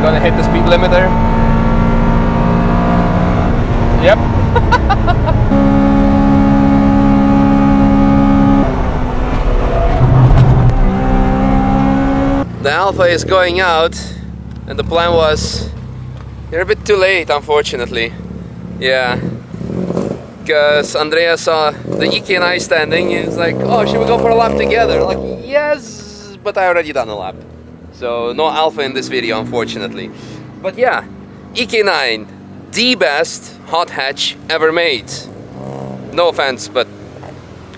gonna hit the speed limiter. Yep. The Alpha is going out, and the plan was, you're a bit too late, unfortunately. Yeah, because Andrea saw the EK9 standing. He was like, oh, should we go for a lap together? Like, yes, but I already done a lap. So no Alpha in this video, unfortunately. But yeah, EK9, the best hot hatch ever made. No offense, but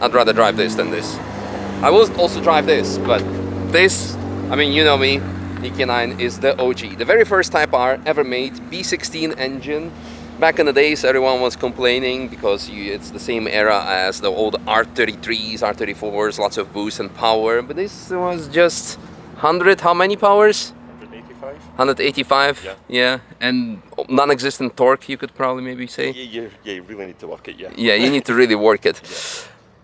I'd rather drive this than this. I will also drive this, but this, I mean, you know me, EK9 is the OG. The very first Type R ever made, B16 engine. Back in the days, everyone was complaining because it's the same era as the old R33s, R34s, lots of boost and power. But this was just 100, how many powers? 185. 185, yeah. And non-existent torque, you could probably maybe say. Yeah, you really need to work it, yeah. Yeah, you need to really work it. Yeah.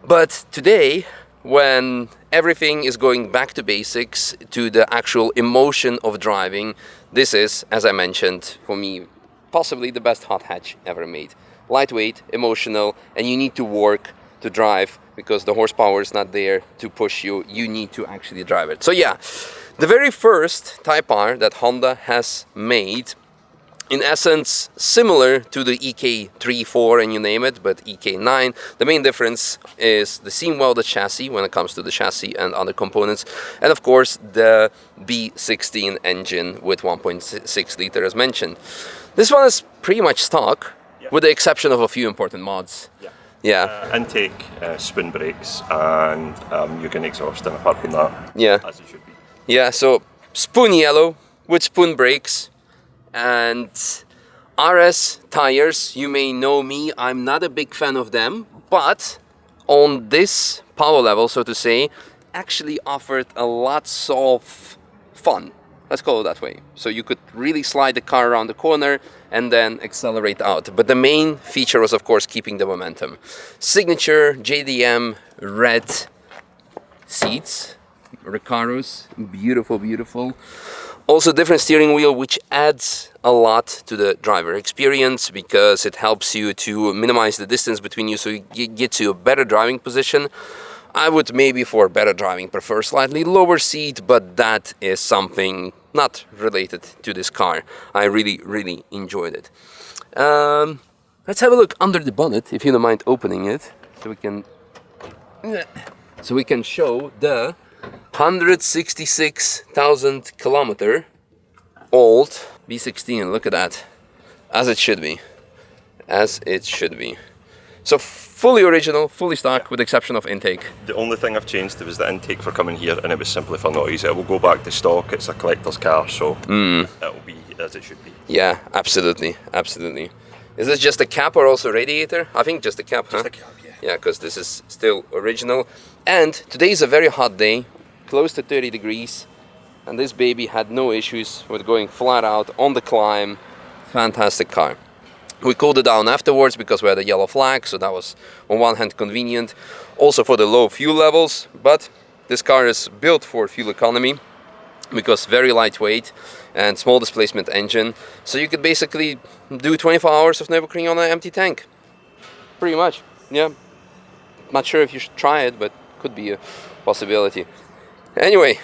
But today, when everything is going back to basics, to the actual emotion of driving, this is, as I mentioned, for me, possibly the best hot hatch ever made. Lightweight, emotional, and you need to work to drive because the horsepower is not there to push you. You need to actually drive it. So yeah, the very first Type R that Honda has made, in essence, similar to the EK3, 4, and you name it, but EK9. The main difference is the seam welded chassis when it comes to the chassis and other components, and of course the B16 engine with 1.6 liter as mentioned. This one is pretty much stock, with the exception of a few important mods. Yeah. Intake, spin brakes, and you can exhaust, and apart from that, as it should be. Yeah, so spoon yellow with spoon brakes. And RS tires, you may know me, I'm not a big fan of them, but on this power level, so to say, actually offered a lots of fun. Let's call it that way. So you could really slide the car around the corner and then accelerate out. But the main feature was, of course, keeping the momentum. Signature JDM red seats, Recaros, beautiful, beautiful. Also different steering wheel, which adds a lot to the driver experience because it helps you to minimize the distance between you so you get to a better driving position. I would maybe for better driving prefer slightly lower seat, but that is something not related to this car. I really, really enjoyed it. Let's have a look under the bonnet, if you don't mind opening it, so we can show the 166,000 kilometer old B16. Look at that, as it should be, as it should be. So fully original, fully stock, with the exception of intake. The only thing I've changed was the intake for coming here, and it was simply for noise. It will go back to stock. It's a collector's car, so it will be as it should be. Yeah, absolutely, absolutely. Is this just a cap or also radiator? I think just a cap, Just a cap, yeah. Yeah, because this is still original. And today is a very hot day, close to 30 degrees, and this baby had no issues with going flat out on the climb. Fantastic car. We cooled it down afterwards because we had a yellow flag, so that was on one hand convenient, also for the low fuel levels. But this car is built for fuel economy because very lightweight and small displacement engine, so you could basically do 24 hours of Nürburgring on an empty tank, pretty much. Yeah, not sure if you should try it, but could be a possibility. Anyway,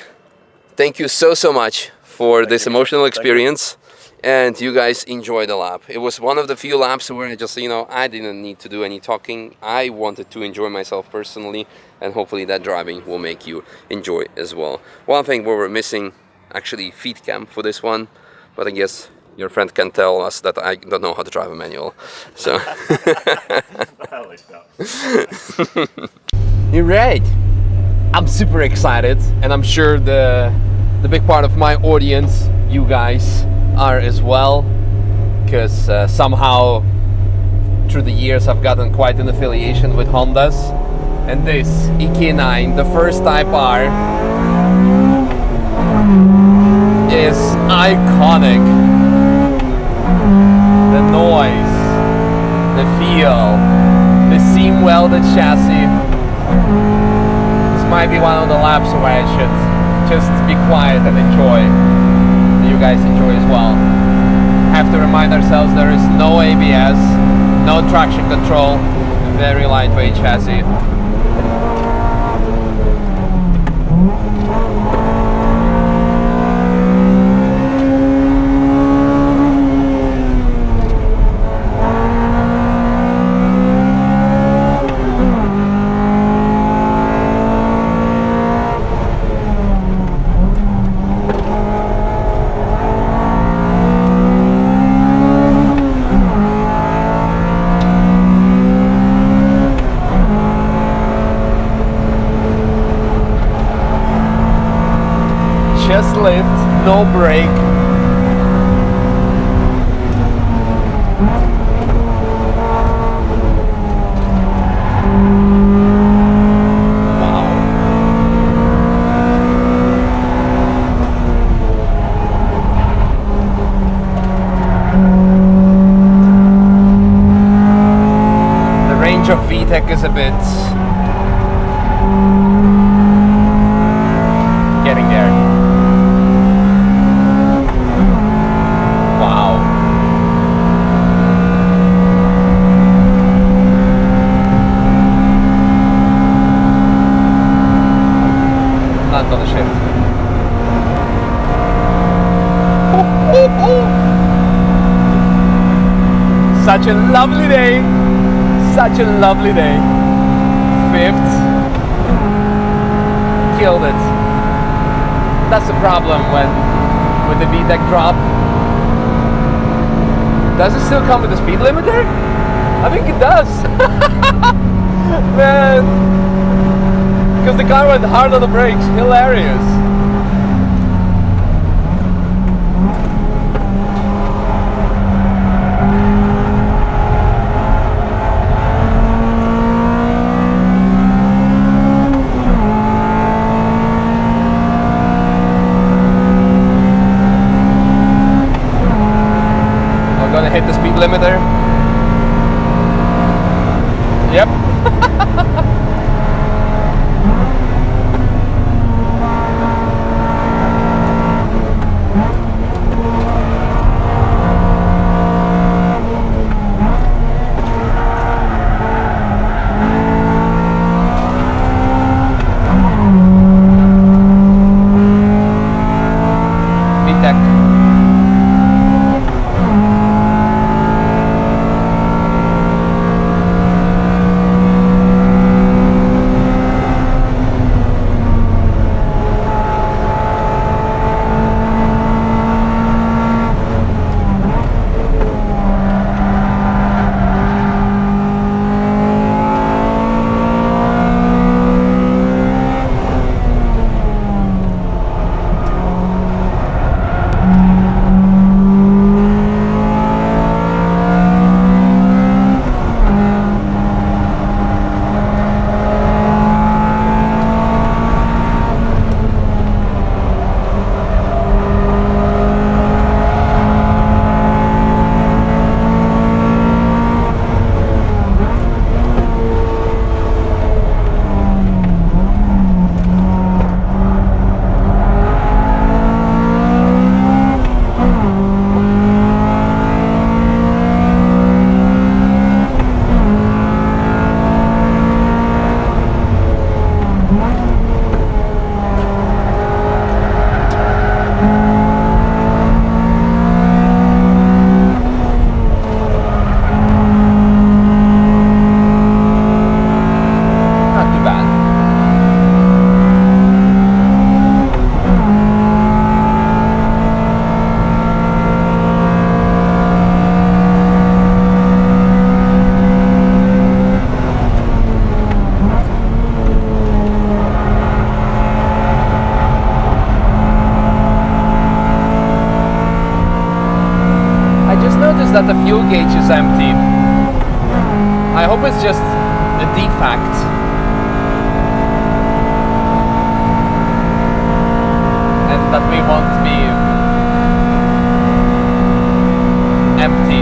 thank you so much for this emotional experience, and you guys enjoy the lap. It was one of the few laps where I just, I didn't need to do any talking. I wanted to enjoy myself personally, and hopefully that driving will make you enjoy as well. One thing we were missing, actually, feed cam for this one, but I guess your friend can tell us that I don't know how to drive a manual. So I like that. You're right. I'm super excited, and I'm sure the big part of my audience, you guys, are as well, because somehow through the years I've gotten quite an affiliation with Hondas, and this EK9, the first Type R, is iconic. The noise, the feel, the seam welded chassis. This might be one of the laps where I should just be quiet and enjoy. You guys enjoy as well. have to remind ourselves there is no ABS, no traction control, very lightweight chassis. Just lift, no brake. Wow. The range of VTEC is a bit getting there. On the shift. Such a lovely day. Such a lovely day. Fifth. Killed it. That's the problem with the VTEC drop. Does it still come with the speed limiter? I think it does. Man. Because the car went hard on the brakes, hilarious. I'm gonna hit the speed limiter. Yep. That the fuel gauge is empty. I hope it's just a defect. And that we won't be empty.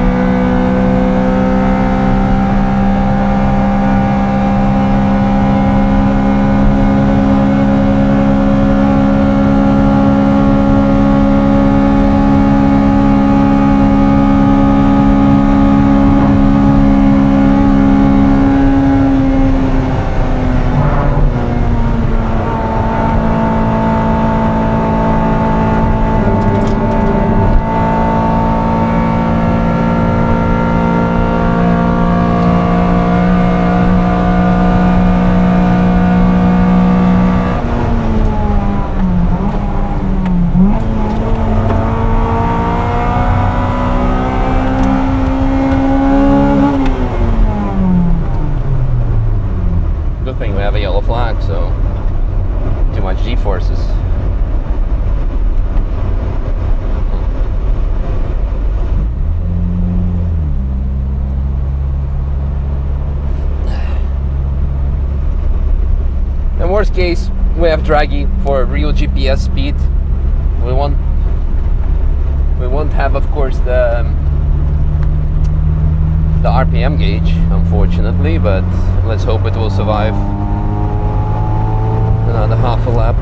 worst case, we have Draggy for real GPS speed. We won't have, of course, the RPM gauge, unfortunately, but let's hope it will survive another half a lap.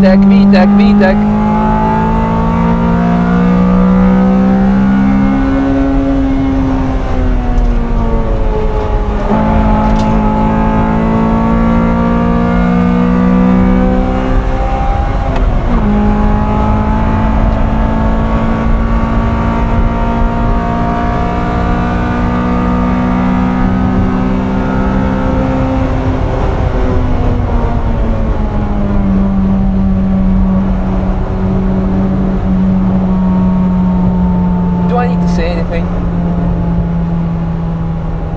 VTEC.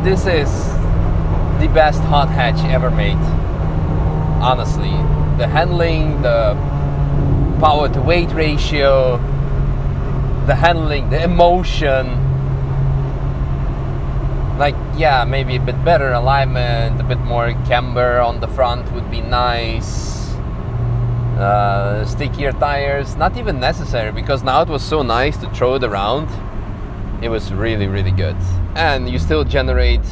This is the best hot hatch ever made, honestly. The handling, the power to weight ratio, the handling, the emotion. Like, yeah, maybe a bit better alignment, a bit more camber on the front would be nice. Stickier tires, not even necessary, because now it was so nice to throw it around. It was really, really good. And you still generate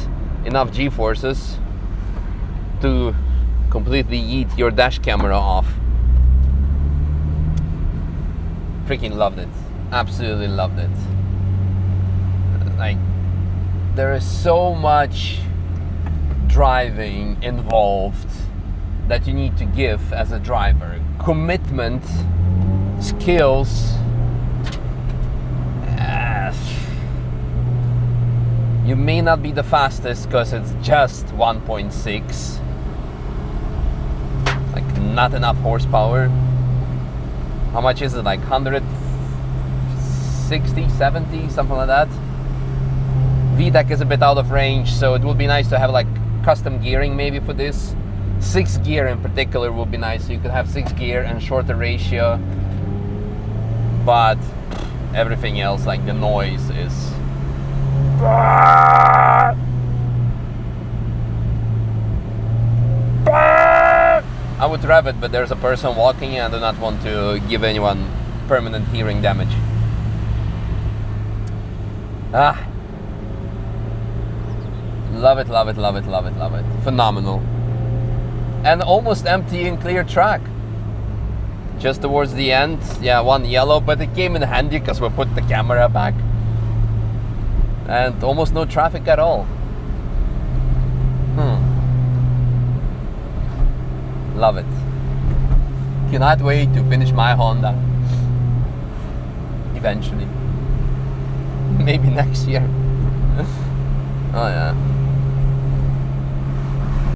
enough G-forces to completely eat your dash camera off. Freaking loved it. Absolutely loved it. Like, there is so much driving involved that you need to give as a driver. Commitment, skills. You may not be the fastest because it's just 1.6. Like, not enough horsepower. How much is it? Like 160, 70, something like that. VTEC is a bit out of range, so it would be nice to have like custom gearing maybe for this. 6 gear in particular would be nice, so you could have 6 gear and shorter ratio. But everything else, like the noise, is I would rev it, but there's a person walking and I do not want to give anyone permanent hearing damage. Love it, love it, love it, love it, love it. Phenomenal. And almost empty and clear track. Just towards the end, yeah, one yellow, but it came in handy because we put the camera back. and almost no traffic at all. Love it. Cannot wait to finish my Honda. Eventually. Maybe next year. Oh yeah.